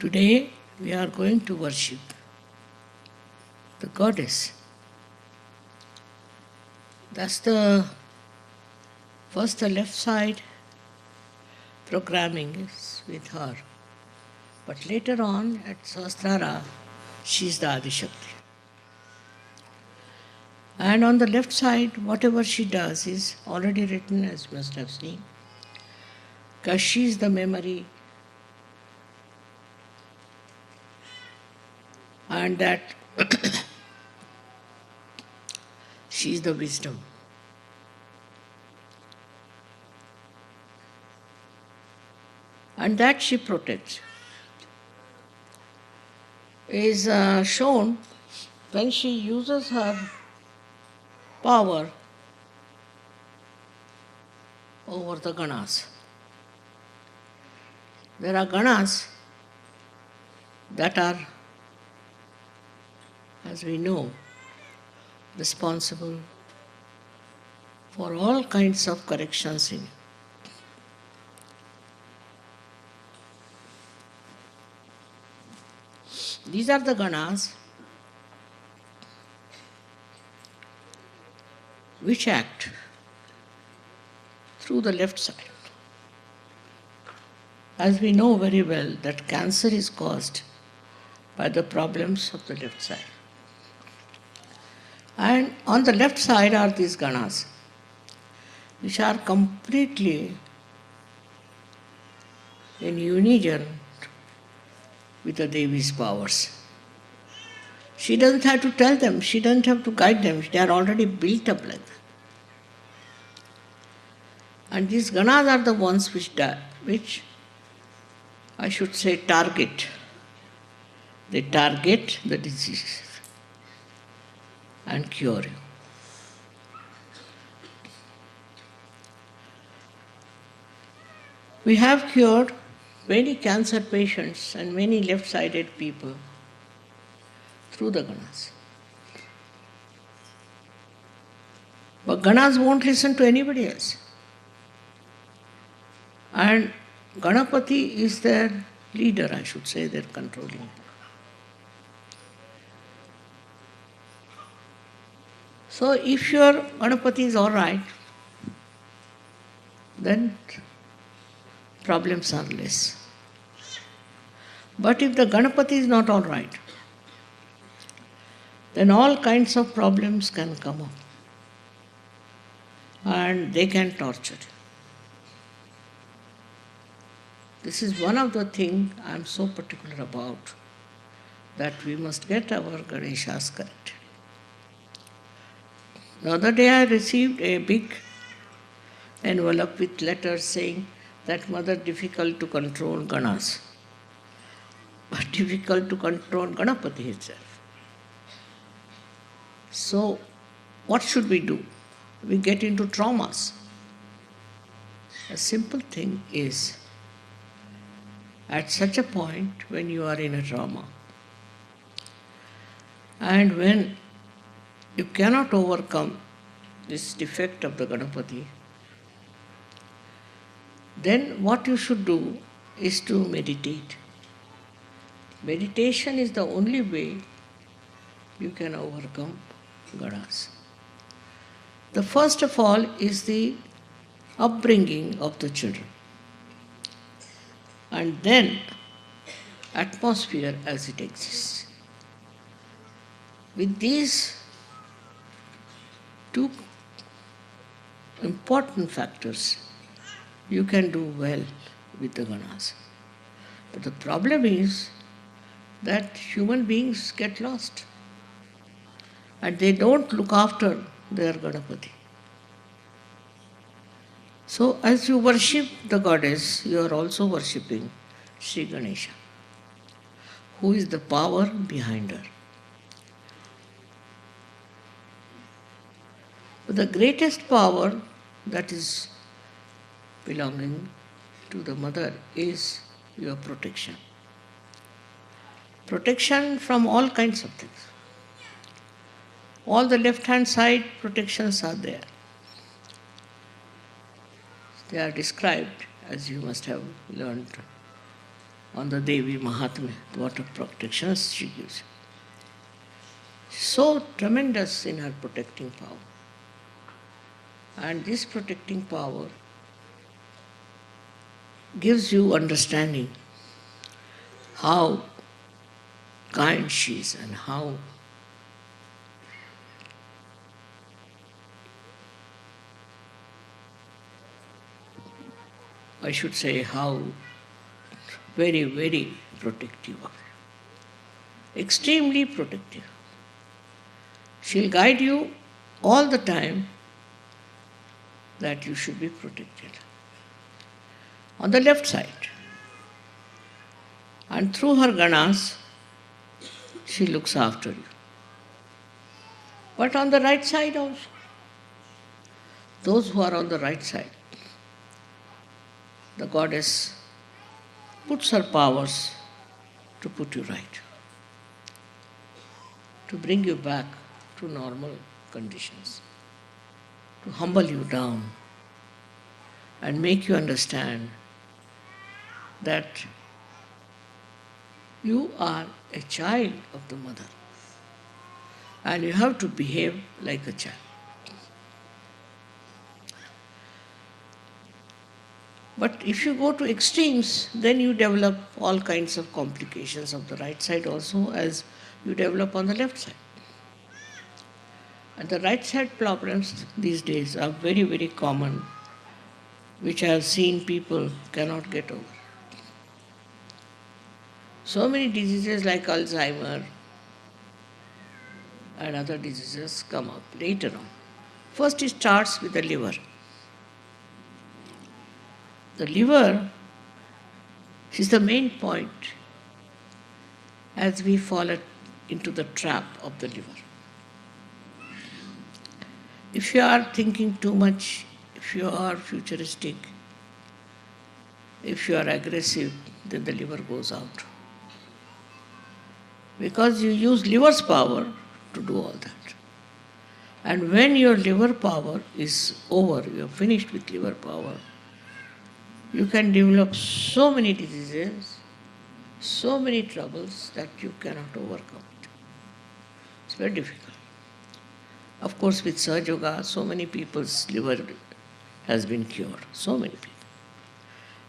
Today we are going to worship the goddess. That's the left side programming is with her. But later on at Sahasrara, she is the Adishakti. And on the left side, whatever she does is already written, as you must have seen, because she is the memory, and that she is the wisdom. And that she protects is shown when she uses her power over the Ganas. There are Ganas that are, as we know, responsible for all kinds of corrections in. These are the Ganas which act through the left side. As we know very well that cancer is caused by the problems of the left side. And on the left side are these Ganas, which are completely in unison with the Devi's powers. She doesn't have to tell them, she doesn't have to guide them, they are already built up like that. And these Ganas are the ones which I should say target. They target the disease and cure you. We have cured many cancer patients and many left-sided people through the Ganas. But Ganas won't listen to anybody else. And Ganapati is their leader, I should say, their controlling. So if your Ganapati is all right, then problems are less. But if the Ganapati is not all right, then all kinds of problems can come up. And they can torture you. This is one of the things I am so particular about, that we must get our Ganeshas correct. The other day I received a big envelope with letters saying that Mother, difficult to control Ganas, but difficult to control Ganapati itself. So what should we do? We get into traumas. A simple thing is, at such a point when you are in a trauma, and when you cannot overcome this defect of the Ganapati, then what you should do is to meditate. Meditation is the only way you can overcome Ganas. The first of all is the upbringing of the children. And then atmosphere as it exists. With these two important factors, you can do well with the Ganas. But the problem is that human beings get lost and they don't look after their Ganapati. So as you worship the goddess, you are also worshipping Sri Ganesha, who is the power behind her. But the greatest power that is belonging to the Mother is your protection. Protection from all kinds of things. All the left-hand side protections are there. They are described, as you must have learned on the Devi Mahatmya, what a protection she gives. So tremendous in her protecting power. And this protecting power gives you understanding how kind she is and how I should say how very, very protective. Extremely protective. She'll guide you all the time that you should be protected. On the left side. And through her ganas, she looks after you. But on the right side also. Those who are on the right side, the goddess puts her powers to put you right, to bring you back to normal conditions, to humble you down and make you understand that you are a child of the mother and you have to behave like a child. But if you go to extremes, then you develop all kinds of complications of the right side also as you develop on the left side. And the right side problems these days are very, very common, which I have seen people cannot get over. So many diseases like Alzheimer and other diseases come up later on. First it starts with the liver. The liver is the main point as we fall into the trap of the liver. If you are thinking too much, if you are futuristic, if you are aggressive, then the liver goes out. Because you use liver's power to do all that. And when your liver power is over, you are finished with liver power, you can develop so many diseases, so many troubles that you cannot overcome it. It's very difficult. Of course, with Sahaja Yoga, so many people's liver has been cured, so many people.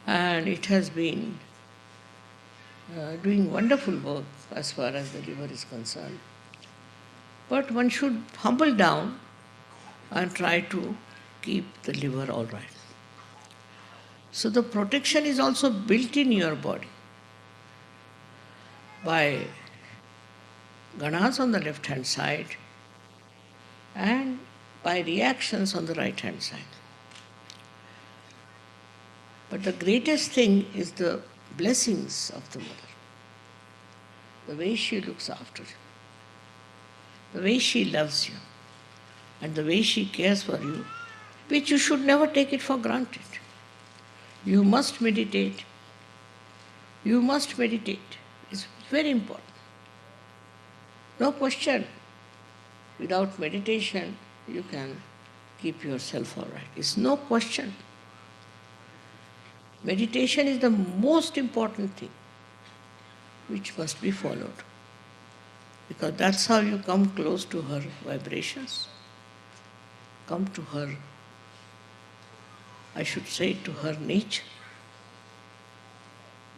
And it has been doing wonderful work as far as the liver is concerned. But one should humble down and try to keep the liver all right. So the protection is also built in your body by ganas on the left hand side and by reactions on the right hand side. But the greatest thing is the blessings of the mother, the way she looks after you, the way she loves you, and the way she cares for you, which you should never take it for granted. You must meditate. You must meditate. It's very important. No question. Without meditation, you can keep yourself all right. It's no question. Meditation is the most important thing which must be followed. Because that's how you come close to her vibrations, come to her, I should say, to her nature.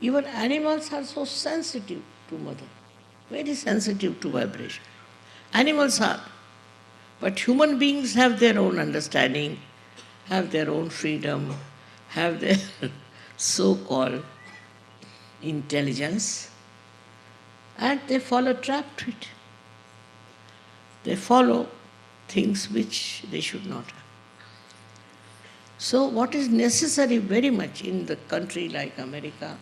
Even animals are so sensitive to mother, very sensitive to vibration. Animals are. But human beings have their own understanding, have their own freedom, have their so-called intelligence, and they fall a trap to it. They follow things which they should not have. So what is necessary very much in the country like America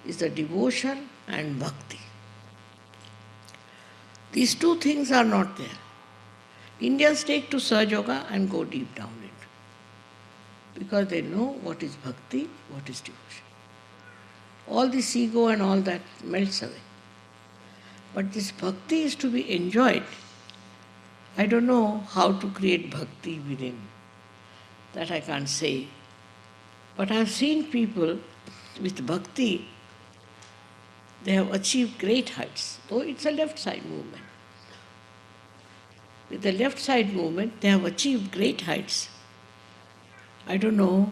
is the devotion and bhakti. These two things are not there. Indians take to Sahaja Yoga and go deep down into it because they know what is bhakti, what is devotion. All this ego and all that melts away. But this bhakti is to be enjoyed. I don't know how to create bhakti within. That I can't say. But I've seen people with bhakti they have achieved great heights, though it's a left side movement. With the left side movement, they have achieved great heights. I don't know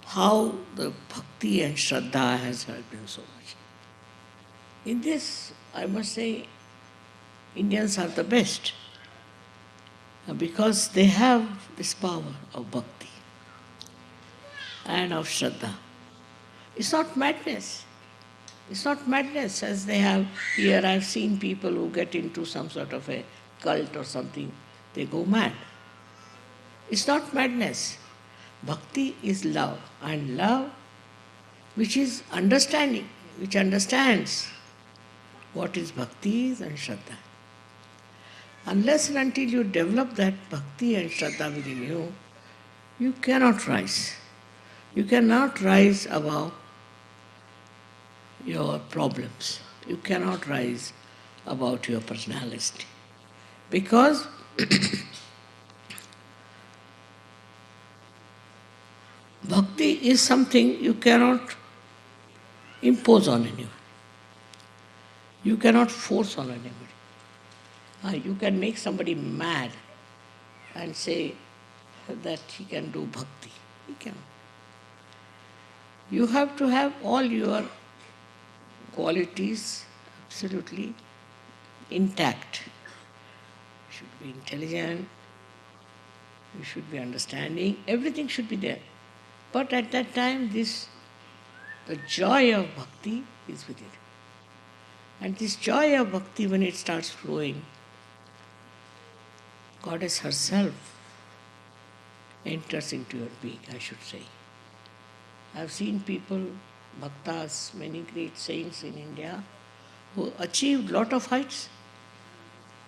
how the Bhakti and Sharadha has helped them so much. In this, I must say, Indians are the best because they have this power of Bhakti and of Shraddha. It's not madness. It's not madness as they have here. I've seen people who get into some sort of a cult or something, they go mad. It's not madness. Bhakti is love, and love which is understanding, which understands what is bhakti is and Shraddha. Unless and until you develop that bhakti and Shraddha within you, you cannot rise. You cannot rise above your problems. You cannot rise about your personality. Because bhakti is something you cannot impose on anyone. You cannot force on anybody. You can make somebody mad and say that he can do bhakti. He cannot. You have to have all your qualities absolutely intact. You should be intelligent, you should be understanding, everything should be there. But at that time, the joy of bhakti is with it. And this joy of bhakti, when it starts flowing, Goddess herself enters into your being, I should say. I've seen people, bhaktas, many great saints in India, who achieved lot of heights.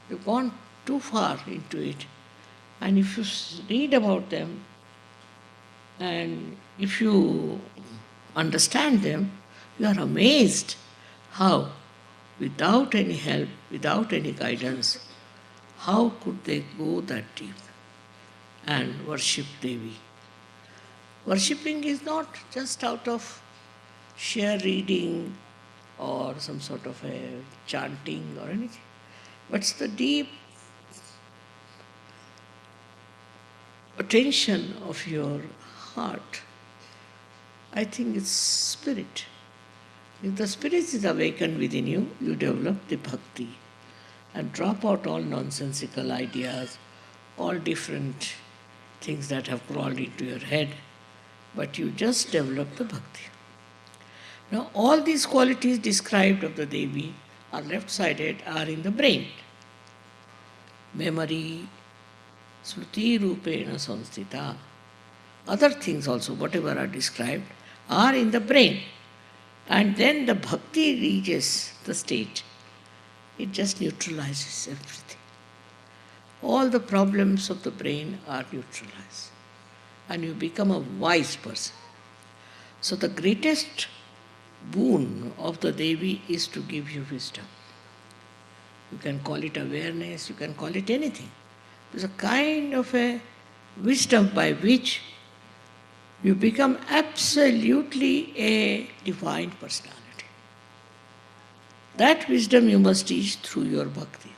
They've gone too far into it. And if you read about them, and if you understand them, you are amazed how, without any help, without any guidance, how could they go that deep and worship Devi? Worshipping is not just out of sheer reading or some sort of a chanting or anything, but it's the deep attention of your heart. I think it's spirit. If the spirit is awakened within you, you develop the bhakti and drop out all nonsensical ideas, all different things that have crawled into your head, but you just develop the bhakti. Now, all these qualities described of the Devi are left-sided, are in the brain. Memory, Smriti Rupena Sanstita, other things also, whatever are described, are in the brain. And then the bhakti reaches the state. It just neutralizes everything. All the problems of the brain are neutralized. And you become a wise person. So the greatest boon of the Devi is to give you wisdom. You can call it awareness, you can call it anything. It's a kind of a wisdom by which you become absolutely a divine personality. That wisdom you must teach through your bhakti.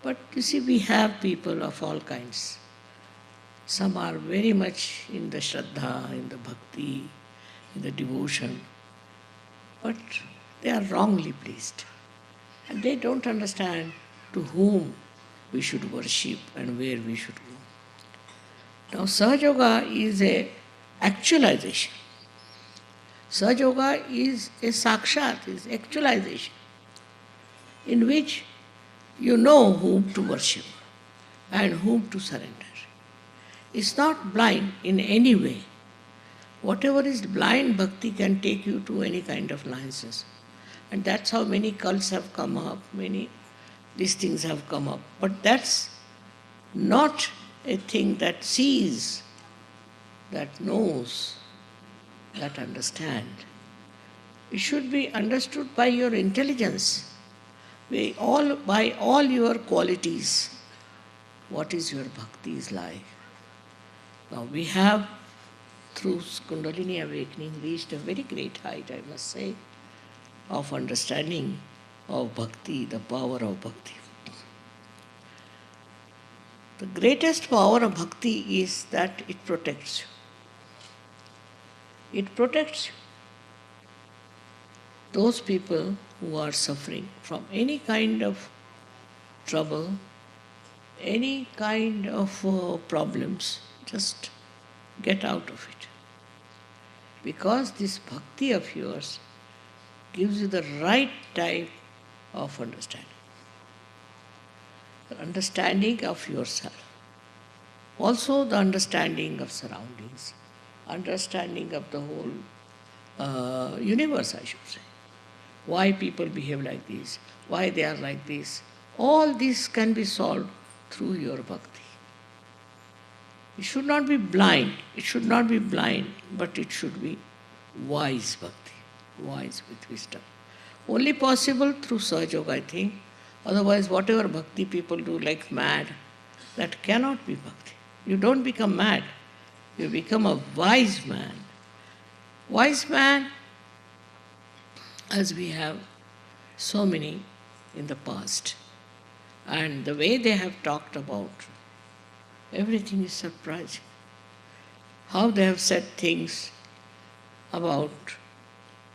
But you see, we have people of all kinds. Some are very much in the Shraddha, in the bhakti, in the devotion, but they are wrongly placed. And they don't understand to whom we should worship and where we should go. Now, Sahaja Yoga is a actualization. Sahaja Yoga is a sakshat, is actualization, in which you know whom to worship and whom to surrender. It's not blind in any way. Whatever is blind bhakti can take you to any kind of nonsense. And that's how many cults have come up, these things have come up. But that's not a thing that sees, that knows, that understands. It should be understood by your intelligence, by all your qualities. What is your bhakti's like? Now we have, through Kundalini awakening, reached a very great height, I must say. of understanding of bhakti, the power of bhakti. The greatest power of bhakti is that it protects you. It protects you. Those people who are suffering from any kind of trouble, any kind of problems, just get out of it. Because this bhakti of yours gives you the right type of understanding. The understanding of yourself. Also the understanding of surroundings. Understanding of the whole universe, I should say. Why people behave like this, why they are like this. All this can be solved through your bhakti. It should not be blind. It should not be blind, but it should be wise bhakti, wise with wisdom. Only possible through Sahaja, I think. Otherwise, whatever bhakti people do like mad, that cannot be bhakti. You don't become mad. You become a wise man. Wise man, as we have so many in the past. And the way they have talked about everything is surprising. How they have said things about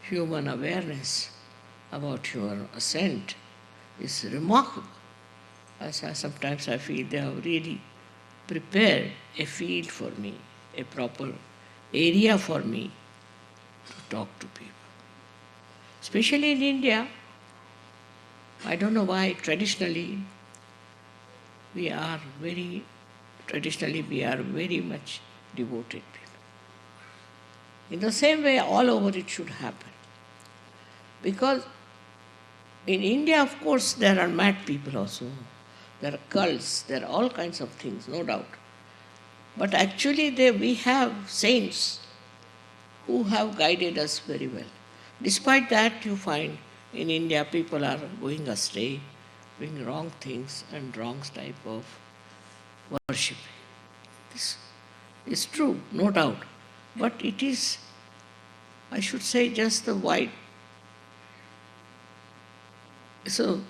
human awareness, about human ascent is remarkable. Sometimes I feel they have really prepared a field for me, a proper area for me to talk to people. Especially in India, I don't know why traditionally we are very much devoted people. In the same way, all over it should happen. Because in India, of course, there are mad people also. There are cults, there are all kinds of things, no doubt. But actually we have saints who have guided us very well. Despite that, you find in India people are going astray, doing wrong things and wrong type of worship. This is true, no doubt. But it is, I should say, just the white. It's a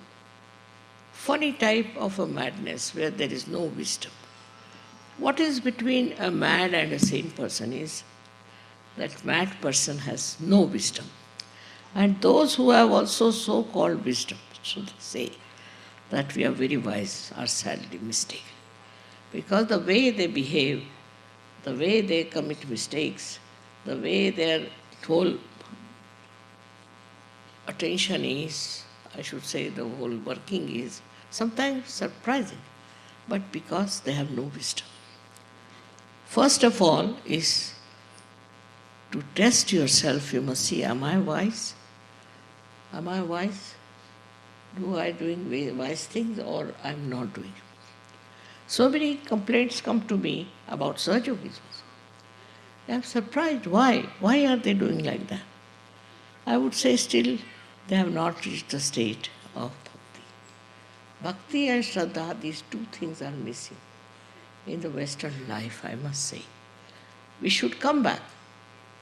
funny type of a madness where there is no wisdom. What is between a mad and a sane person is that mad person has no wisdom. And those who have also so-called wisdom, so they say that we are very wise, are sadly mistaken. Because the way they behave, the way they commit mistakes, the way their whole attention is, I should say the whole working is, sometimes surprising, but because they have no wisdom. First of all is to test yourself, you must see, am I wise? Am I wise? Do I doing wise things or I'm not doing? So many complaints come to me about Sahaja Yogis. I'm surprised. Why? Why are they doing like that? I would say still they have not reached the state of bhakti. Bhakti and Sharadha, these two things are missing in the Western life, I must say. We should come back.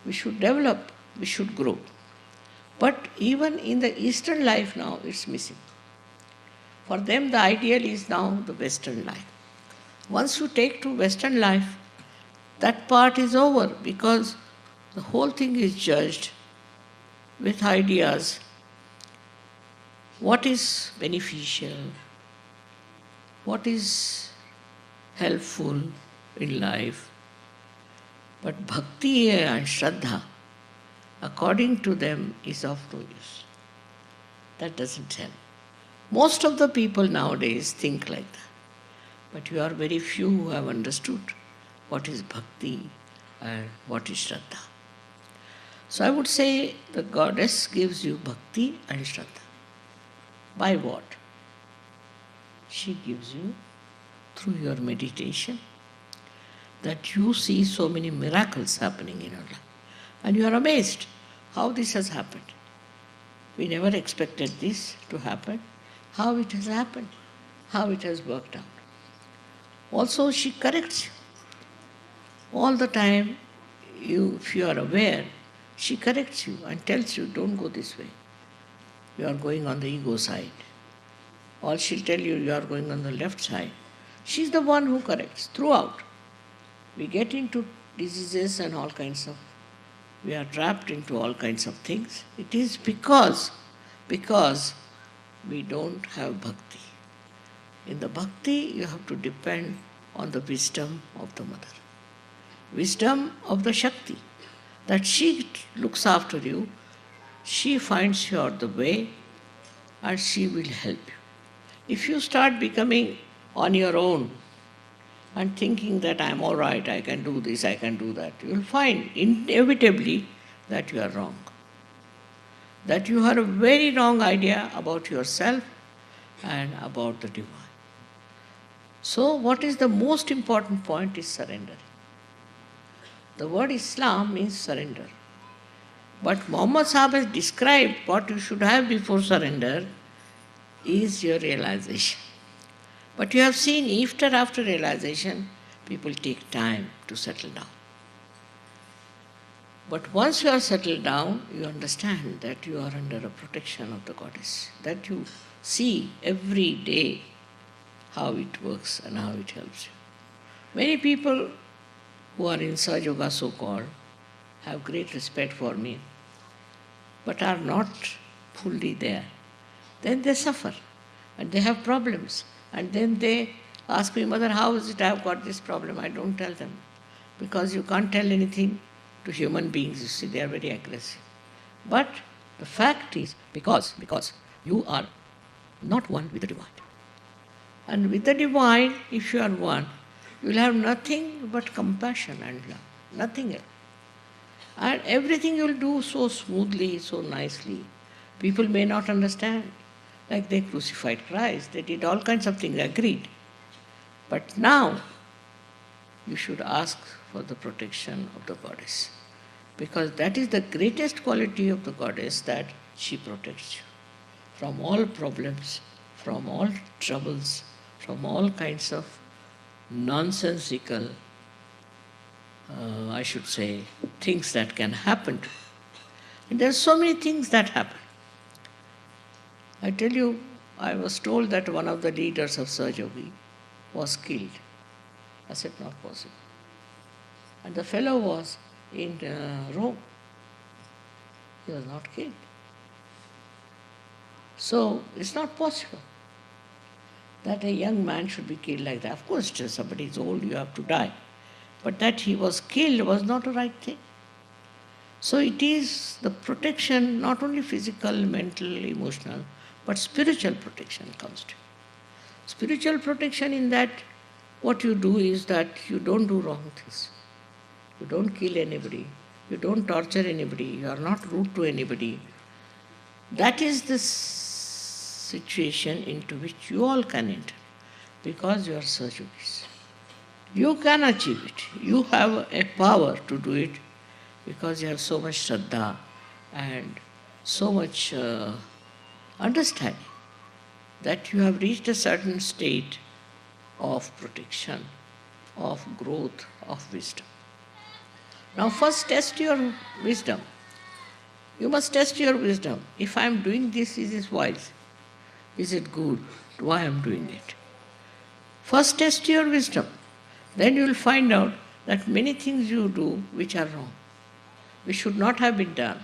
We should develop. We should grow. But even in the Eastern life now, it's missing. For them, the ideal is now the Western life. Once you take to Western life, that part is over because the whole thing is judged with ideas. What is beneficial? What is helpful in life? But bhakti and Shraddha, according to them, is of no use. That doesn't help. Most of the people nowadays think like that. But you are very few who have understood what is bhakti and what is Shraddha. So I would say the goddess gives you bhakti and Shraddha. By what? She gives you through your meditation, that you see so many miracles happening in your life. And you are amazed how this has happened. We never expected this to happen. How it has happened. How it has worked out. Also, she corrects you. All the time, if you are aware, she corrects you and tells you, don't go this way. you are going on the ego side. Or she'll tell you you are going on the left side. She's the one who corrects throughout. We get into diseases and all kinds of, we are trapped into all kinds of things. It is because we don't have bhakti. In the bhakti, you have to depend on the wisdom of the mother, wisdom of the Shakti, that she looks after you, she finds you out the way, and she will help you. If you start becoming on your own and thinking that I'm all right, I can do this, I can do that, you will find inevitably that you are wrong. That you have a very wrong idea about yourself and about the divine. So, what is the most important point is surrender. The word Islam means surrender. But Muhammad Sahib has described what you should have before surrender is your realization. But you have seen after realization, people take time to settle down. But once you are settled down, you understand that you are under a protection of the goddess, that you see every day how it works and how it helps you. Many people who are in Sahaja Yoga so-called have great respect for me, but are not fully there. Then they suffer and they have problems. And then they ask me, Mother, how is it I have got this problem? I don't tell them. Because you can't tell anything to human beings. You see, they are very aggressive. But the fact is, because you are not one with the divine. And with the divine, if you are one, you will have nothing but compassion and love. Nothing else. And everything you will do so smoothly, so nicely. People may not understand. Like they crucified Christ, they did all kinds of things, agreed. But now, you should ask for the protection of the goddess. Because that is the greatest quality of the goddess, that she protects you from all problems, from all troubles, from all kinds of nonsensical, things that can happen to you. And there are so many things that happen. I tell you, I was told that one of the leaders of Sahaja Yogi was killed. I said, not possible. And the fellow was in Rome. He was not killed. So, it's not possible that a young man should be killed like that. Of course, till somebody is old, you have to die. But that he was killed was not a right thing. So it is the protection, not only physical, mental, emotional, but spiritual protection comes to you. Spiritual protection in that what you do is that you don't do wrong things. You don't kill anybody. You don't torture anybody. You are not rude to anybody. That is the situation into which you all can enter, because you are Sahaja Yogis. You can achieve it. You have a power to do it because you have so much Sharadha and so much understanding that you have reached a certain state of protection, of growth, of wisdom. Now first test your wisdom. You must test your wisdom. If I am doing this, is it wise? Is it good? Why I am doing it? First test your wisdom. Then you will find out that many things you do which are wrong, which should not have been done.